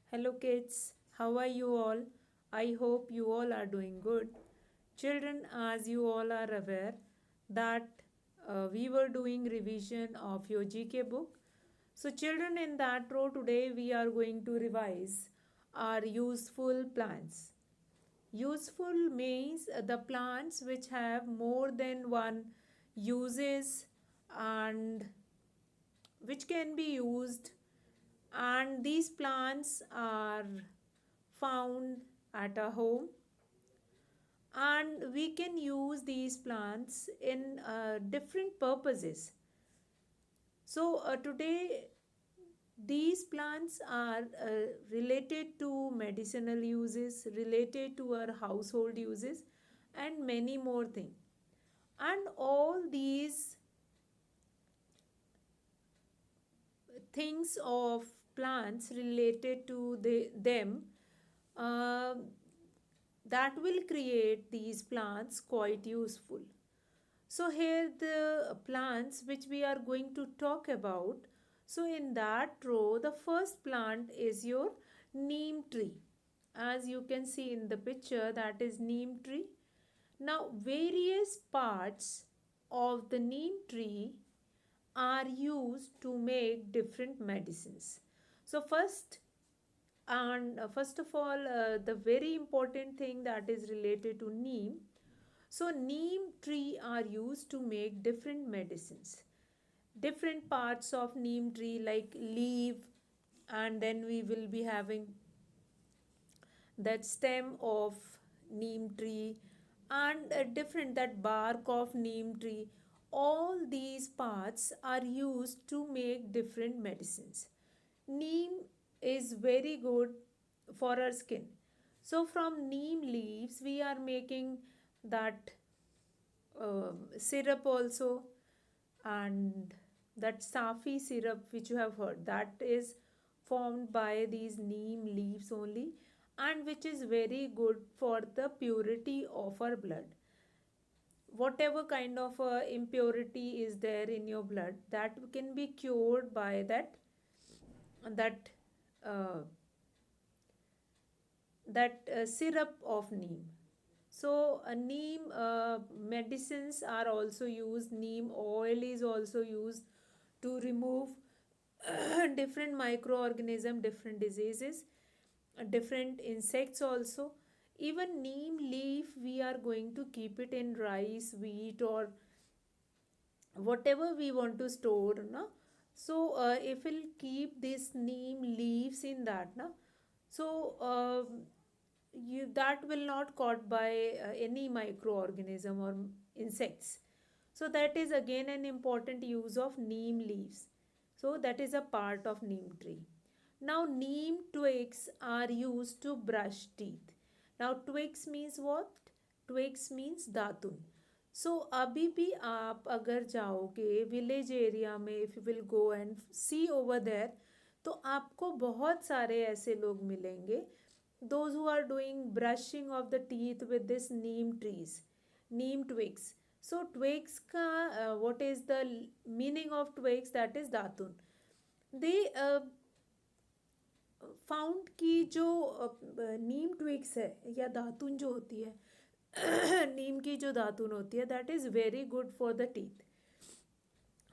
Hello, kids. How are you all? I hope you all are doing good. Children, as you all are aware, that we were doing revision of your GK book. So, children, in that row today, we are going to revise our useful plants. Useful means the plants which have more than one uses and which can be used, and these plants are found at a home, and we can use these plants in different purposes. So today these plants are related to medicinal uses, related to our household uses, and many more things. And all these things of plants related to them, uh, that will create these plants quite useful. So here the plants which we are going to talk about. So in that row, the first plant is your neem tree. As you can see in the picture, that is neem tree. Now various parts of the neem tree are used to make different medicines. So first of all, the very important thing that is related to neem. So neem tree are used to make different medicines. Different parts of neem tree like leaf, and then we will be having that stem of neem tree, and different that bark of neem tree. All these parts are used to make different medicines. Neem is very good for our skin. So from neem leaves we are making that syrup also, and that safi syrup which you have heard, that is formed by these neem leaves only, and which is very good for the purity of our blood. Whatever kind of impurity is there in your blood, that can be cured by that uh, syrup of neem. So neem medicines are also used. Neem oil is also used to remove different microorganism, different diseases, different insects also. Even neem leaf, we are going to keep it in rice, wheat, or whatever we want to store, na. So if we'll keep this neem leaves in that, na, so that will not caught by any microorganism or insects. So that is again an important use of neem leaves. So that is a part of neem tree. Now neem twigs are used to brush teeth. Now twigs means what? Twigs means दातुन. सो अभी भी आप अगर जाओगे village area में, if you will go and see over there, तो आपको बहुत सारे ऐसे लोग मिलेंगे, those who are doing brushing of the teeth with this neem trees, neem twigs. So twigs ka what is the meaning of twigs? That is datun. They found की जो नीम twigs है या दातुन जो होती है नीम की जो दातुन होती है, that is very good for the teeth.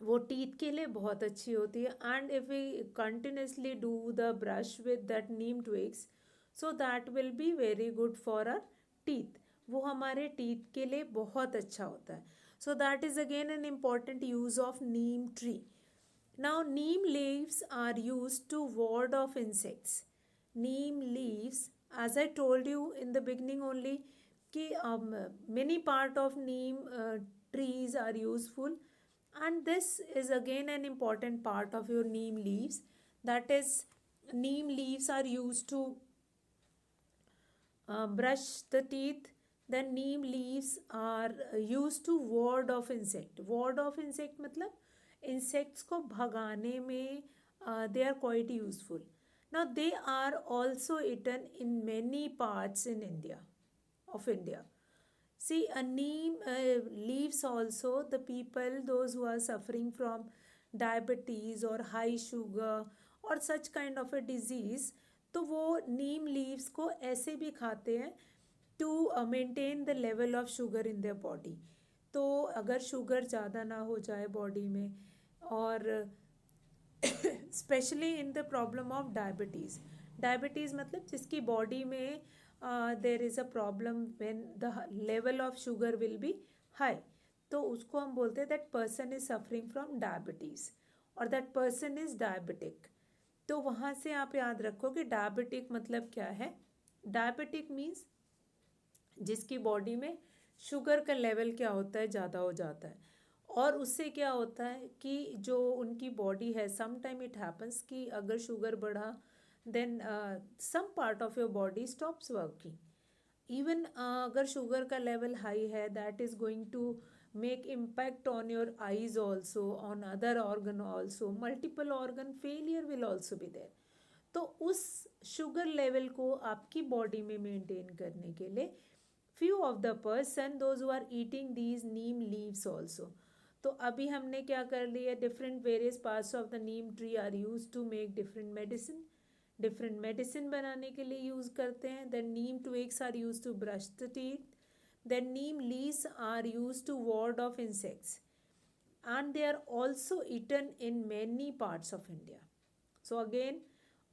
वो टीथ के लिए बहुत अच्छी होती है. And if we continuously do the brush with that neem twigs, so that will be very good for our teeth. वो हमारे टीथ के लिए बहुत अच्छा होता है. So that is again an important use of neem tree. Now, neem leaves are used to ward off insects. Neem leaves, as I told you in the beginning only, कि many part of neem trees are useful, and this is again an important part of your neem leaves. That is, neem leaves are used to brush the teeth. Then neem leaves are used to ward off insect. Ward off insect मतलब insects को भगाने में they are quite useful. Now they are also eaten in many parts in India, of India. See, a neem leaves also, the people, those who are suffering from diabetes or high sugar or such kind of a disease, तो वो नीम leaves को ऐसे भी खाते हैं to maintain the level of sugar in their body. तो अगर sugar ज़्यादा ना हो जाए बॉडी में, और specially in the problem of diabetes, diabetes मतलब जिसकी बॉडी में there is a problem when the level of sugar will be high, तो उसको हम बोलते हैं that person is suffering from diabetes और दैट पर्सन इज डायबिटिक। तो वहाँ से आप याद रखो कि डायबिटिक मतलब क्या है। डायबिटिक मीन्स जिसकी बॉडी में शुगर का लेवल क्या होता है, ज़्यादा हो जाता है। और उससे क्या होता है कि जो उनकी बॉडी है, सम टाइम इट हैपन्स कि अगर शुगर बढ़ा then some part of your body stops working. Even अगर शुगर का लेवल हाई है, that is going to make impact on your eyes also, on other organ also, multiple organ failure will also be there. तो उस sugar level को आपकी body में maintain करने के लिए few of the person those who are eating these neem leaves also। तो अभी हमने क्या कर लिया, different various parts of the neem tree are used to make different medicine, different medicine बनाने के लिए use करते हैं। then neem twigs are used to brush the teeth, then neem leaves are used to ward off insects, and they are also eaten in many parts of India। So again,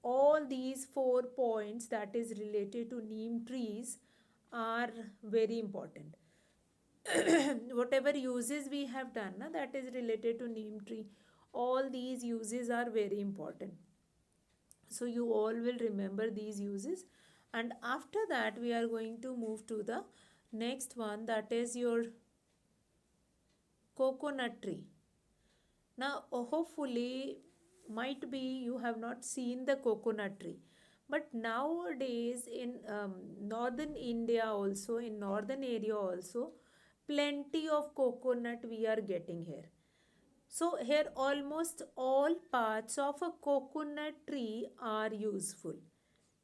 all these 4 points that is related to neem trees are very important। whatever uses we have done na, that is related to neem tree, all these uses are very important, so you all will remember these uses। And after that we are going to move to the next one, that is your coconut tree। Now, hopefully, might be you have not seen the coconut tree, but nowadays in northern India also, in northern area also, plenty of coconut we are getting here। So here almost all parts of a coconut tree are useful.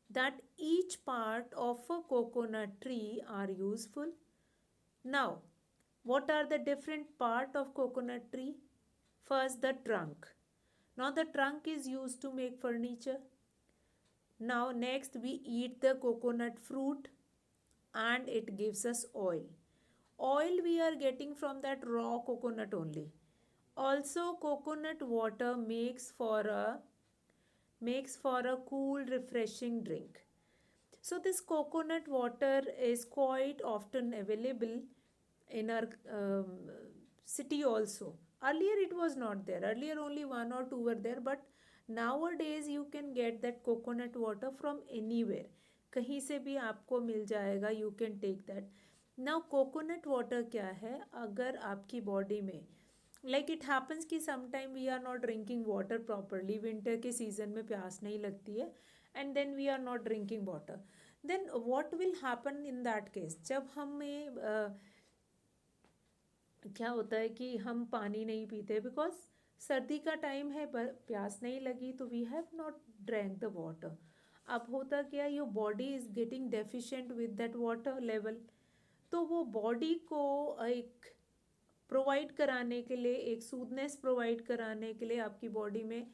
That each part of a coconut tree are useful। Now, what are the different part of coconut tree? First, the trunk. Now the trunk is used to make furniture. Now next we eat the coconut fruit and it gives us oil. Oil we are getting from that raw coconut only. Also coconut water makes for a cool refreshing drink। So this coconut water is quite often available in our city also। Earlier it was not there, earlier only one or two were there, but nowadays you can get that coconut water from anywhere, कहीं से भी आपको मिल जाएगा, you can take that। Now coconut water क्या है, अगर आपकी body में like it happens कि sometime we are not drinking water properly, winter के season में प्यास नहीं लगती है, and then we are not drinking water, then what will happen in that case, जब हमें क्या होता है कि हम पानी नहीं पीते बिकॉज सर्दी का टाइम है, प्यास नहीं लगी, तो we have not drank the water. अब होता क्या, your body is getting deficient with that water level, तो वो बॉडी को एक प्रोवाइड कराने के लिए, एक सूदनेस प्रोवाइड कराने के लिए, आपकी बॉडी में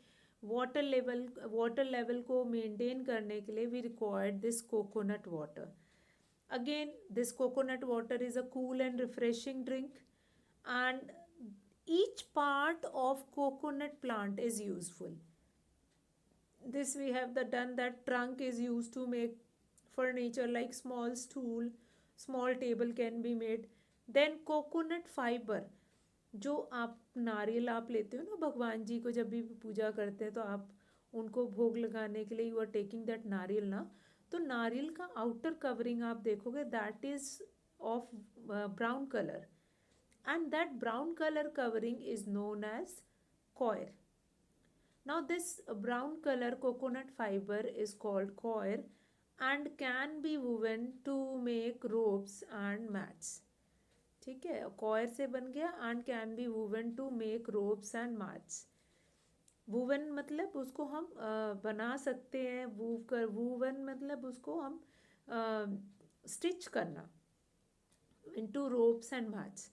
वाटर लेवल को मेंटेन करने के लिए we required this coconut water. Again, this coconut water is a cool and refreshing drink, and each part of coconut plant is useful। This we have the done that trunk is used to make furniture like small stool, small table can be made। Then coconut fiber, जो आप नारियल आप लेते हो ना भगवान जी को, जब भी पूजा करते हैं तो आप उनको भोग लगाने के लिए यू आर टेकिंग दैट नारियल ना, तो नारियल का आउटर कवरिंग आप देखोगे that is of brown colour, and that brown color covering is known as coir। Now this brown color coconut fiber is called coir and can be woven to make ropes and mats। ठीक है, coir से बन गया and can be woven to make ropes and mats। Woven मतलब उसको हम बना सकते हैं, वूवन मतलब उसको हम स्टिच करना इनटू रोप्स एंड मैट्स।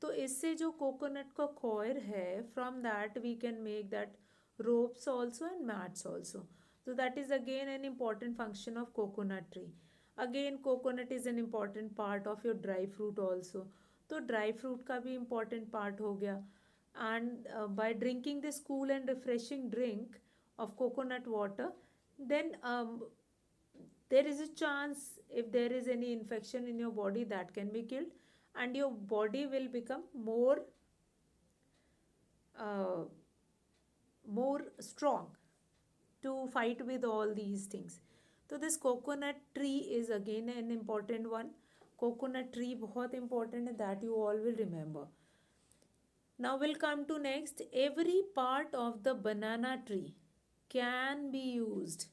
तो इससे जो कोकोनट का कॉयर है, from that we can make that ropes also and mats also. So that is again an important function of coconut tree. Again coconut is an important part of your dry fruit also. तो dry fruit का भी important part हो गया. And by drinking this cool and refreshing drink of coconut water, then there is a chance if there is any infection in your body that can be killed, and your body will become uh, more strong to fight with all these things. So this coconut tree is again an important one. Coconut tree बहुत important है, that you all will remember. Now we'll come to next. Every part of the banana tree can be used.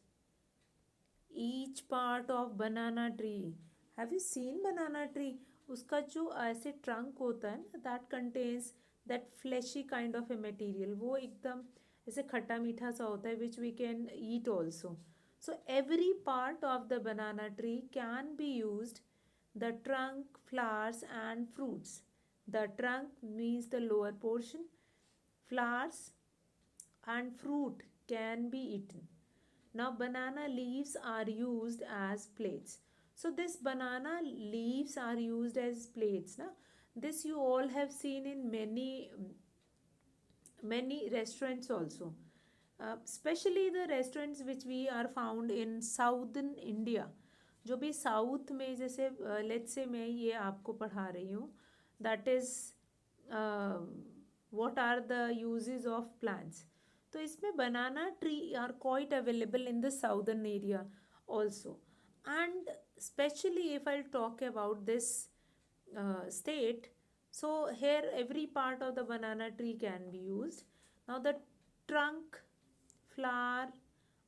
Each part of banana tree. Have you seen banana tree? उसका जो ऐसे trunk होता है ना, that contains that fleshy kind of a material. वो एकदम ऐसे खट्टा मीठा सा होता है, which we can eat also. So every part of the banana tree can be used. The trunk, flowers and fruits. The trunk means the lower portion. Flowers and fruit can be eaten. Now banana leaves are used as plates. So this banana leaves are used as plates. Na? This you all have seen in many restaurants also. Especially the restaurants which we are found in southern India. जो भी south में जैसे let's say मैं ये आपको पढ़ा रही हूँ, that is what are the uses of plants. तो इसमें banana tree are quite available in the southern area also. And specially if I talk about this state, so here every part of the banana tree can be used. Now the trunk, flower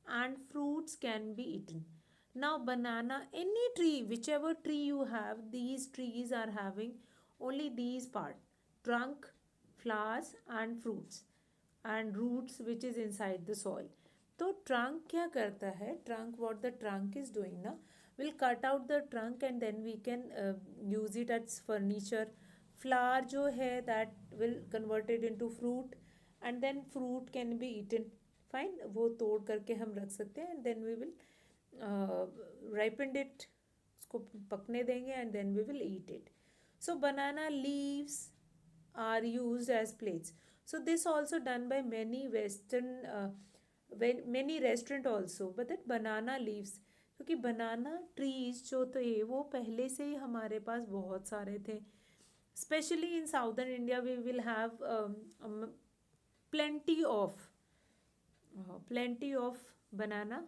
and fruits can be eaten. Now banana, any tree, whichever tree you have, these trees are having only these part: trunk, flowers and fruits and roots which is inside the soil. तो trunk क्या करता है, trunk what the trunk is doing ना, we'll cut out the trunk and then we can use it as furniture. Flower जो है that will convert it into fruit and then fruit can be eaten. Fine, वो तोड़ करके हम रख सकते हैं and then we will ripen it, उसको पकने देंगे and then we will eat it. So banana leaves are used as plates. So this also done by many western many restaurant also, but that banana leaves, क्योंकि बनाना trees जो थे वो पहले से ही हमारे पास बहुत सारे थे. Specially in southern India we will have plenty of banana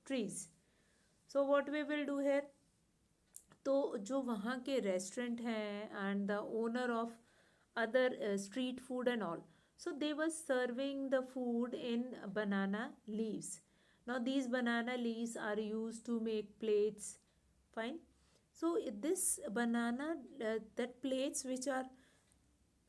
trees. So what we will do here, तो जो वहाँ के रेस्टोरेंट हैं and the owner of other street food and all, so they were serving the food in banana leaves. Now these banana leaves are used to make plates. Fine. So this banana that plates which are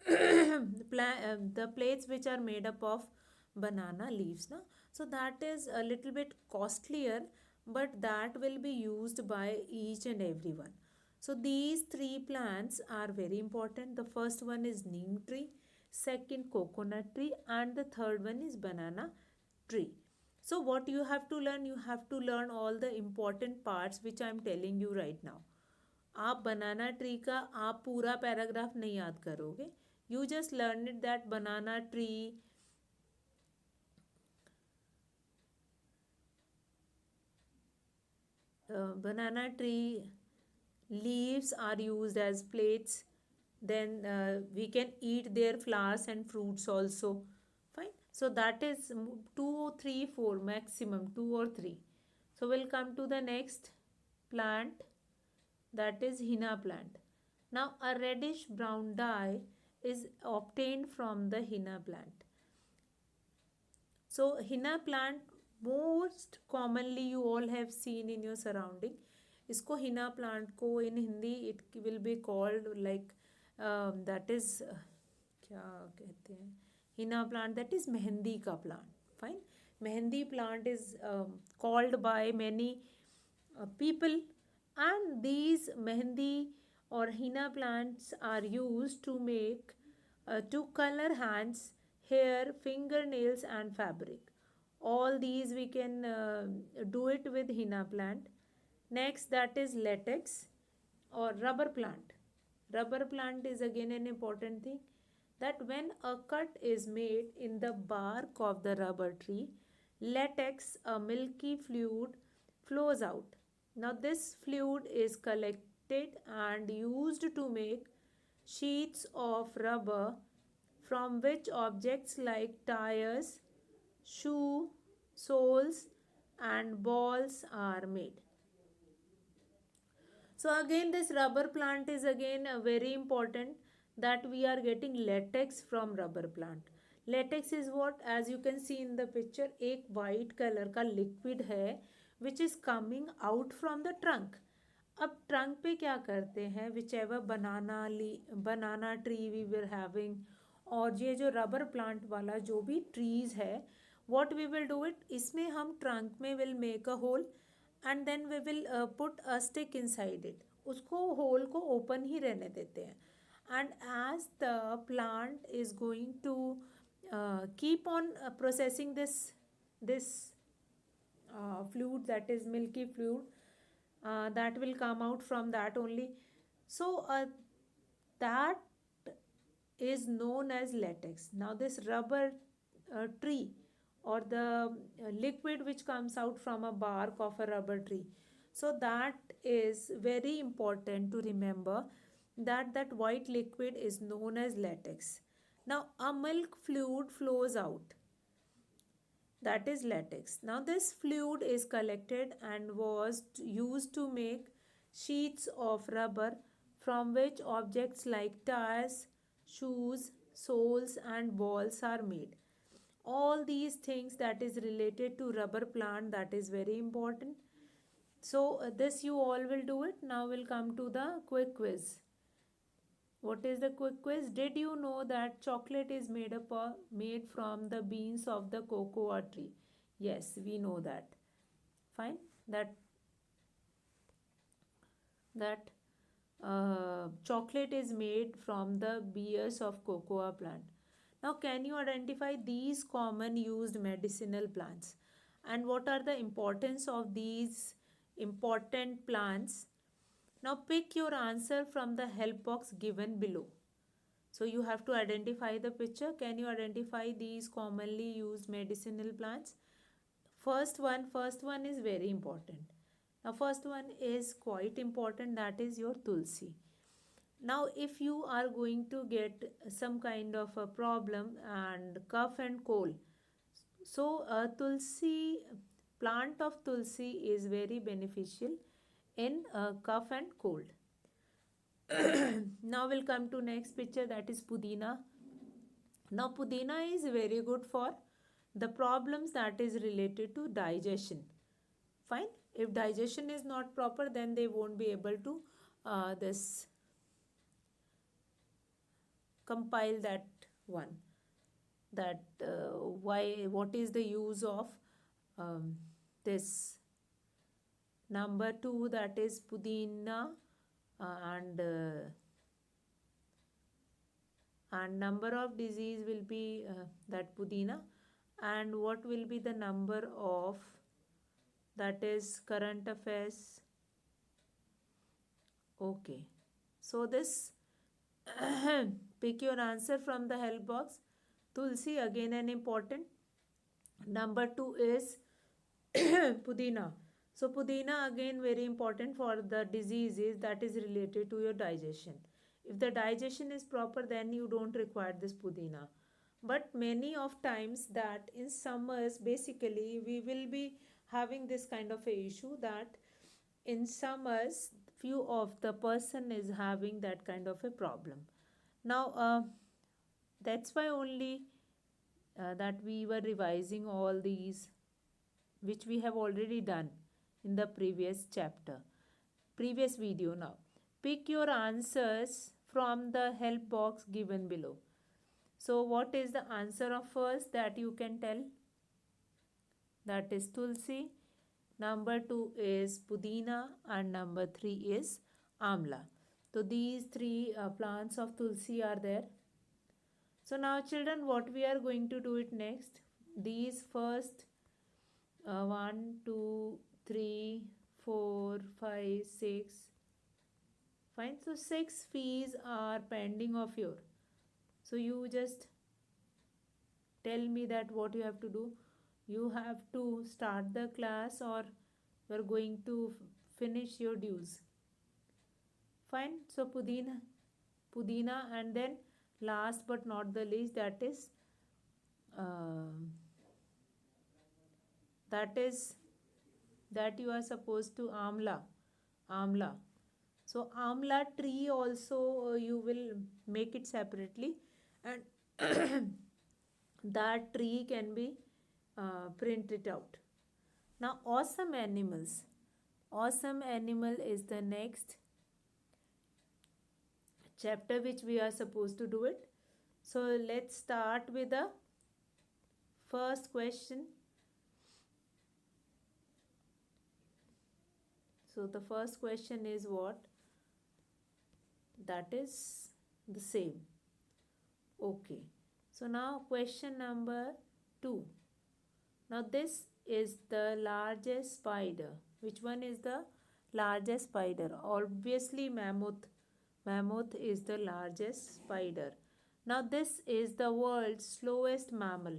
the plates which are made up of banana leaves na, so that is a little bit costlier, but that will be used by each and everyone. So these three plants are very important. The first one is neem tree, second coconut tree and the third one is banana tree. So what you have to learn, you have to learn all the important parts which I am telling you right now. आप बनाना tree का आप पूरा paragraph नहीं याद करोगे. You just learn it that banana tree leaves are used as plates. Then we can eat their flowers and fruits also. Fine. So that is 2, 3, 4 maximum, 2 or 3. So we'll come to the next plant, that is henna plant. Now a reddish brown dye is obtained from the henna plant. So henna plant most commonly you all have seen in your surrounding. इसको henna plant को in Hindi it will be called like that is क्या कहते हैं, henna plant that is मेहंदी का plant. Fine. Mehndi plant is called by many people, and these mehendi or henna plants are used to make to color hands, hair, fingernails and fabric. All these we can do it with henna plant. Next, that is latex or rubber plant. Rubber plant is again an important thing, that when a cut is made in the bark of the rubber tree, latex, a milky fluid, flows out. Now, this fluid is collected and used to make sheets of rubber from which objects like tires, shoe, soles, and balls are made. So again, this rubber plant is again very important, that we are getting latex from rubber plant. Latex is what, as you can see in the picture, एक white color का liquid है which is coming out from the trunk. अब trunk पे क्या करते हैं, whichever banana tree we were having, और ये जो रबर प्लांट वाला जो भी ट्रीज है, what we will do it, इसमें हम ट्रंक में will make a hole and then we will put a stick inside it, उसको होल को ओपन ही रहने देते हैं, and as the plant is going to keep on processing this fluid, that is milky fluid, that will come out from that only. So that is known as latex. Now this rubber tree, or the liquid which comes out from a bark of a rubber tree, so that is very important to remember, that that white liquid is known as latex. Now a milk fluid flows out, that is latex. Now this fluid is collected and was used to make sheets of rubber from which objects like tires, shoes, soles and balls are made. All these things that is related to rubber plant, that is very important. So this you all will do it. Now we'll come to the quick quiz. What is the quick quiz? Did you know that chocolate is made from the beans of the cocoa tree? Yes, we know that. Fine. That chocolate is made from the beers of cocoa plant. Now, can you identify these common used medicinal plants? And what are the importance of these important plants? Now, pick your answer from the help box given below. So, you have to identify the picture. Can you identify these commonly used medicinal plants? First one is very important. Now, first one is quite important, that is your tulsi. Now, if you are going to get some kind of a problem and cough and cold, so tulsi, plant of tulsi is very beneficial in cough and cold. Now we'll come to next picture, that is pudina. Now pudina is very good for the problems that is related to digestion. Fine. If digestion is not proper, then they won't be able to this compile that one, that what is the use of this number 2, that is pudina, and number of disease will be that pudina, and what will be the number of, that is current affairs. Okay, so this pick your answer from the help box. Tulsi, again an important. Number 2 is pudina. So pudina again very important for the diseases that is related to your digestion. If the digestion is proper, then you don't require this pudina. But many of times that in summers, basically we will be having this kind of a issue, that in summers few of the person is having that kind of a problem. Now that's why only that we were revising all these, which we have already done in the previous video. Now pick your answers from the help box given below. So what is the answer of first that you can tell? That is tulsi. Number 2 is pudina, and number 3 is amla. So these three plants of tulsi are there. So now children, what we are going to do it next, these first 1, 2, 3, 4, 5, 6. Fine. So 6 fees are pending of your. So you just tell me that what you have to do. You have to start the class, or you are going to finish your dues. Fine. So Pudina, and then last but not the least, uh, that is that you are supposed to amla. So amla tree also, you will make it separately, and that tree can be printed out. Now awesome animals. Awesome animal is the next chapter which we are supposed to do it. So let's start with the first question. So the first question is what? That is the same. Okay. So now question number 2. Now this is the largest spider. Which one is the largest spider? Obviously mammoth. Mammoth is the largest spider. Now this is the world's slowest mammal.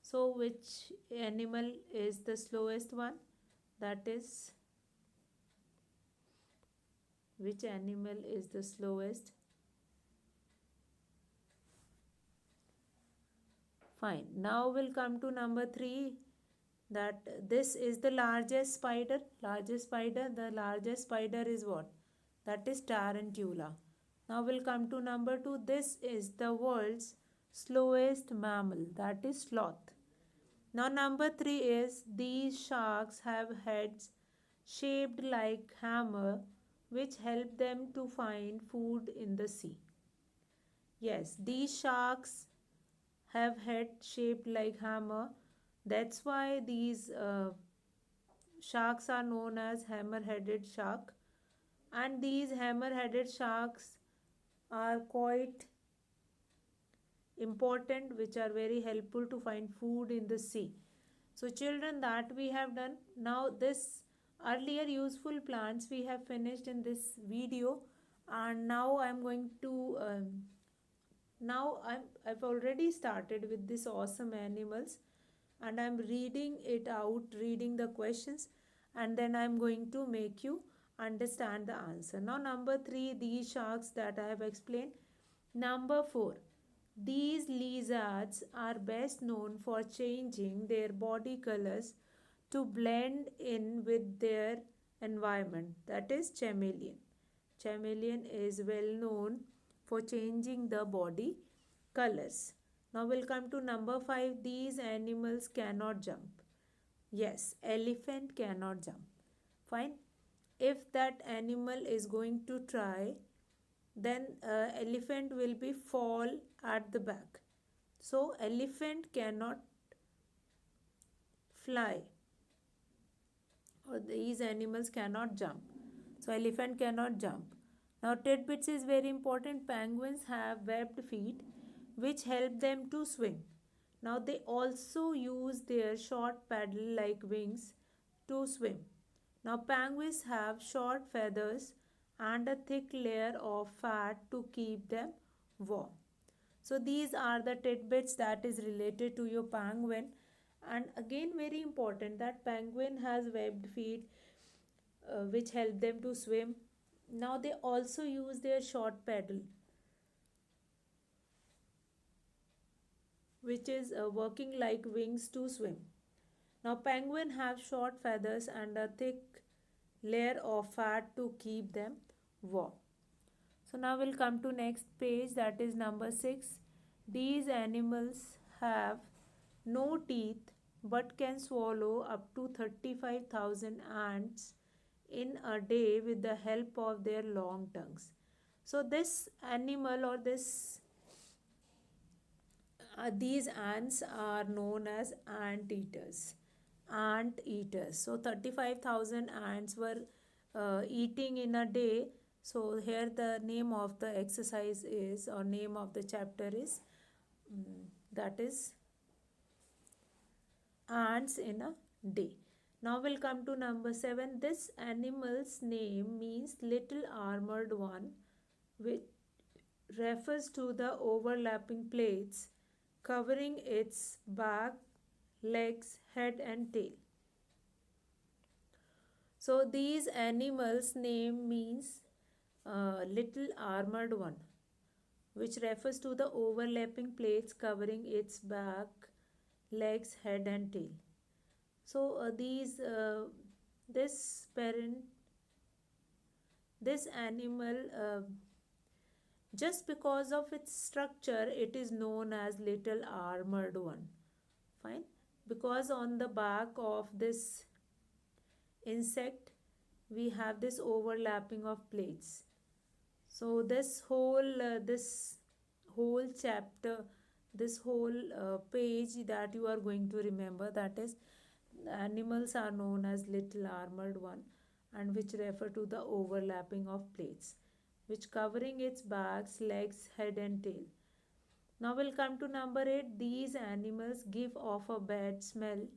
So which animal is the slowest one? That is, which animal is the slowest? Fine. Now we'll come to number 3, that this is the largest spider. Largest spider. The largest spider is what? That is tarantula. Now we'll come to number 2. This is the world's slowest mammal. That is sloth. Now number 3 is these sharks have heads shaped like hammer which help them to find food in the sea. Yes, these sharks have head shaped like hammer. That's why these sharks are known as hammer-headed shark. And these hammer-headed sharks are quite important, which are very helpful to find food in the sea. So children, that we have done. Now this earlier useful plants we have finished in this video, and now I'm going to I've already started with this awesome animals, and I'm reading it out, reading the questions, and then I'm going to make you understand the answer. Now number 3, these sharks that I have explained. Number 4, these lizards are best known for changing their body colors to blend in with their environment. That is chameleon. Chameleon is well known for changing the body colors. Now we'll come to number 5. These animals cannot jump. Yes, elephant cannot jump. Fine. If that animal is going to try, then elephant will be fall at the back. So elephant cannot fly, or these animals cannot jump. So elephant cannot jump. Now tidbits is very important. Penguins have webbed feet which help them to swim. Now they also use their short paddle like wings to swim. Now penguins have short feathers and a thick layer of fat to keep them warm. So these are the tidbits that is related to your penguin. And again very important that penguin has webbed feet which help them to swim. Now they also use their short paddle, which is working like wings to swim. Now penguin have short feathers and a thick layer of fat to keep them warm. So now we'll come to next page, that is number 6. These animals have no teeth but can swallow up to 35,000 ants in a day with the help of their long tongues. So this animal, or these ants are known as ant eaters. Ant eaters. So 35,000 ants were eating in a day. So here the name of the exercise is, or name of the chapter is, that is ants in a day. Now we'll come to number 7. This animal's name means little armored one, which refers to the overlapping plates covering its back, legs, head, and tail. So these animals' name means little armored one, which refers to the overlapping plates covering its back, legs, head, and tail. So this parent, this animal, just because of its structure, it is known as little armored one. Fine, because on the back of this insect we have this overlapping of plates. So this whole chapter, this whole page that you are going to remember, that is, animals are known as little armored one, and which refer to the overlapping of plates which covering its backs, legs, head, and tail. Now we'll come to number 8. These animals give off a bad smell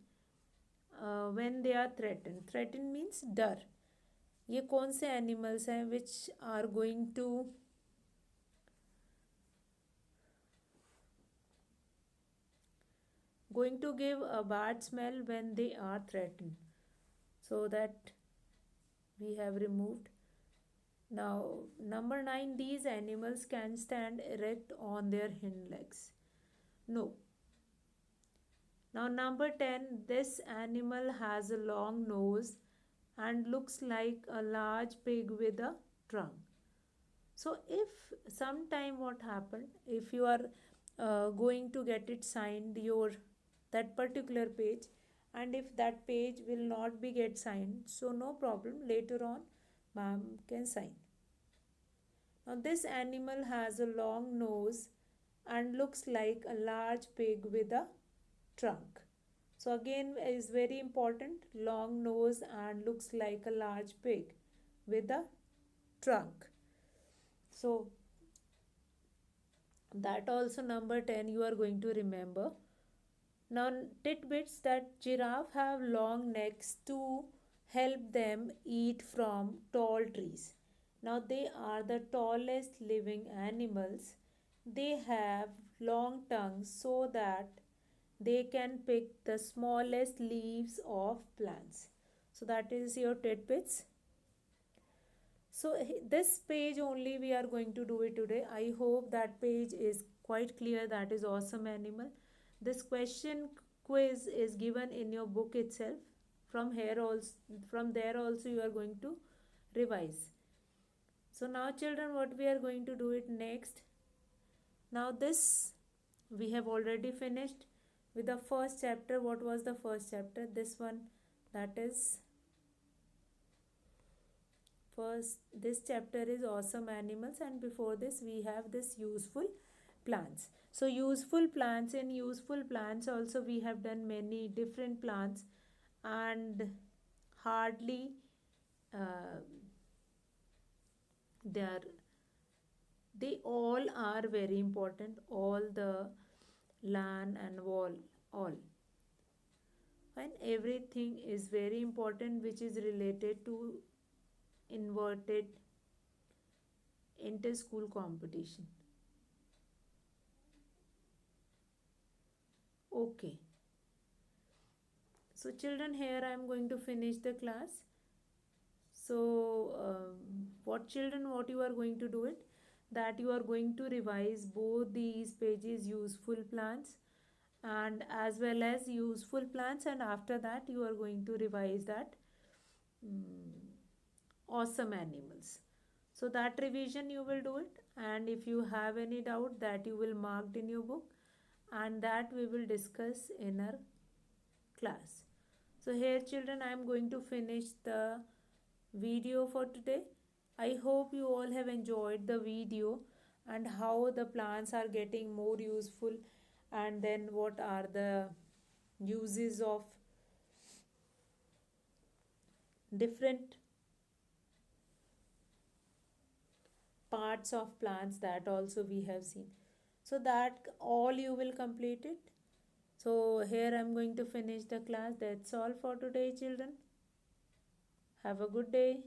when they are threatened. Threatened means डर. ये कौन से animals हैं which are going to give a bad smell when they are threatened? So that we have removed. Now number 9. These animals can stand erect on their hind legs. No. Now number 10. This animal has a long nose and looks like a large pig with a trunk. So if sometime what happened, if you are going to get it signed, your that particular page, and if that page will not be get signed, so no problem, later on ma'am can sign. Now this animal has a long nose and looks like a large pig with a trunk. So again is very important, long nose and looks like a large pig with a trunk. So that also number 10 you are going to remember. Now tidbits, that giraffe have long necks to help them eat from tall trees. Now they are the tallest living animals. They have long tongues so that they can pick the smallest leaves of plants. So that is your tidbits. So this page only we are going to do it today. I hope that page is quite clear. That is awesome animal. This question quiz is given in your book itself. From there also you are going to revise. So now children, what we are going to do it next. Now this we have already finished with the first chapter. What was the first chapter? This one, that is first, this chapter is awesome animals, and before this we have this useful plants. So useful plants, in useful plants also we have done many different plants, and hardly uh, they are they all are very important, all the land and wall, all fine, everything is very important which is related to inverted inter-school competition. Okay, so children, here I am going to finish the class. So what children, what you are going to do it, that you are going to revise both these pages, useful plants and as well as useful plants, and after that you are going to revise that awesome animals. So that revision you will do it, and if you have any doubt, that you will mark in your book, and that we will discuss in our class. So here children, I am going to finish the video for today. I hope you all have enjoyed the video and how the plants are getting more useful, and then what are the uses of different parts of plants, that also we have seen. So that all you will complete it. So here I'm going to finish the class. That's all for today, children. Have a good day.